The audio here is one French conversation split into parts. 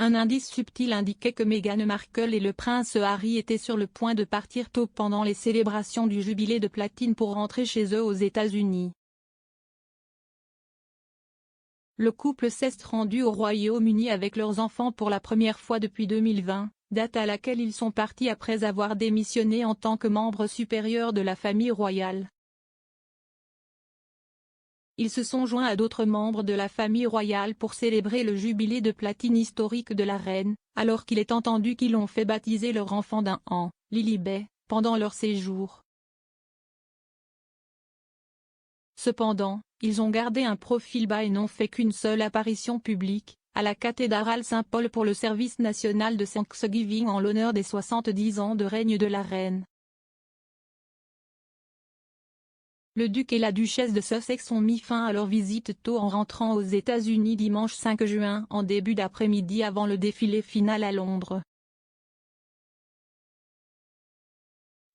Un indice subtil indiquait que Meghan Markle et le prince Harry étaient sur le point de partir tôt pendant les célébrations du jubilé de platine pour rentrer chez eux aux États-Unis. Le couple s'est rendu au Royaume-Uni avec leurs enfants pour la première fois depuis 2020, date à laquelle ils sont partis après avoir démissionné en tant que membres supérieurs de la famille royale. Ils se sont joints à d'autres membres de la famille royale pour célébrer le jubilé de platine historique de la reine, alors qu'il est entendu qu'ils ont fait baptiser leur enfant d'1 an, Lilibet, pendant leur séjour. Cependant, ils ont gardé un profil bas et n'ont fait qu'une seule apparition publique, à la cathédrale Saint-Paul pour le service national de Thanksgiving en l'honneur des 70 ans de règne de la reine. Le duc et la duchesse de Sussex ont mis fin à leur visite tôt en rentrant aux États-Unis dimanche 5 juin en début d'après-midi avant le défilé final à Londres.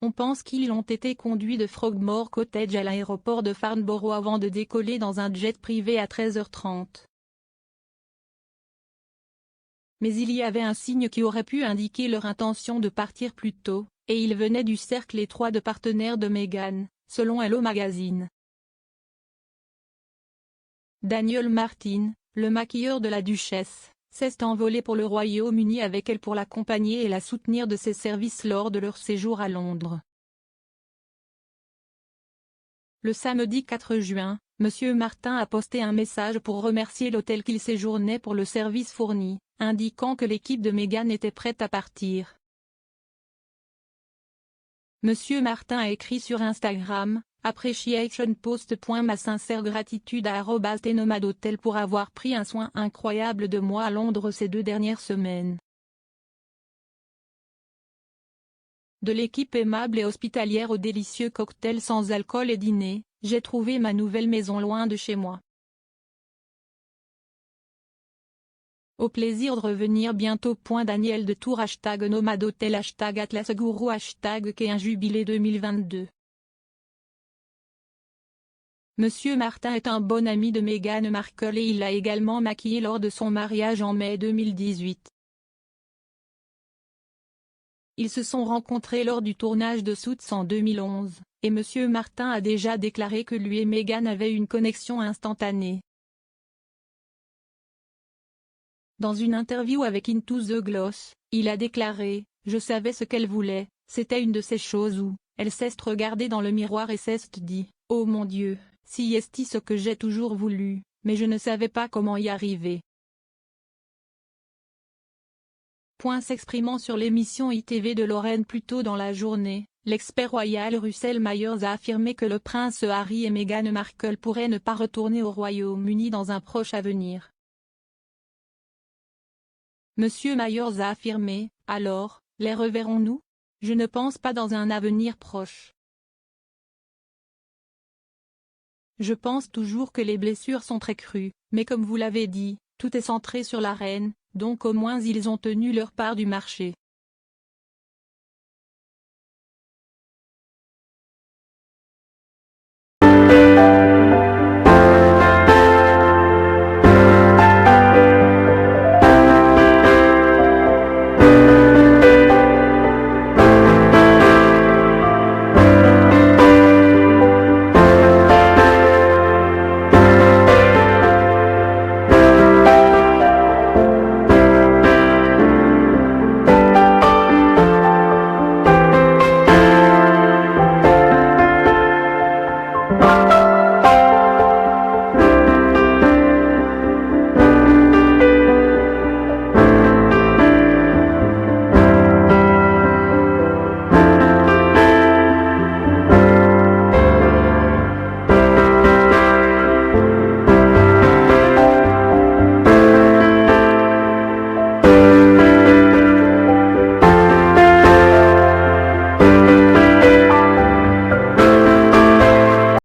On pense qu'ils ont été conduits de Frogmore Cottage à l'aéroport de Farnborough avant de décoller dans un jet privé à 13h30. Mais il y avait un signe qui aurait pu indiquer leur intention de partir plus tôt, et il venait du cercle étroit de partenaires de Meghan, selon Hello Magazine. Daniel Martin, le maquilleur de la duchesse, s'est envolé pour le Royaume-Uni avec elle pour l'accompagner et la soutenir de ses services lors de leur séjour à Londres. Le samedi 4 juin, M. Martin a posté un message pour remercier l'hôtel qu'il séjournait pour le service fourni, indiquant que l'équipe de Meghan était prête à partir. M. Martin a écrit sur Instagram, Appreciation Post. Ma sincère gratitude à @Nomad Hotel pour avoir pris un soin incroyable de moi à Londres ces 2 dernières semaines. De l'équipe aimable et hospitalière aux délicieux cocktails sans alcool et dîners, j'ai trouvé ma nouvelle maison loin de chez moi. Au plaisir de revenir bientôt. Daniel de Tours #Nomad Hotel #AtlasGuru #Qu'est un jubilé 2022. Monsieur Martin est un bon ami de Meghan Markle et il l'a également maquillée lors de son mariage en mai 2018. Ils se sont rencontrés lors du tournage de Suits en 2011, et Monsieur Martin a déjà déclaré que lui et Meghan avaient une connexion instantanée. Dans une interview avec Into the Gloss, il a déclaré « Je savais ce qu'elle voulait, c'était une de ces choses où, elle s'est regardée dans le miroir et s'est dit « Oh mon Dieu, si est ce que j'ai toujours voulu, mais je ne savais pas comment y arriver. » S'exprimant sur l'émission ITV de Lorraine plus tôt dans la journée, l'expert royal Russell Myers a affirmé que le prince Harry et Meghan Markle pourraient ne pas retourner au Royaume-Uni dans un proche avenir. Monsieur Myers a affirmé « Alors, les reverrons-nous ? Je ne pense pas dans un avenir proche. Je pense toujours que les blessures sont très crues, mais comme vous l'avez dit, tout est centré sur la reine, donc au moins ils ont tenu leur part du marché. »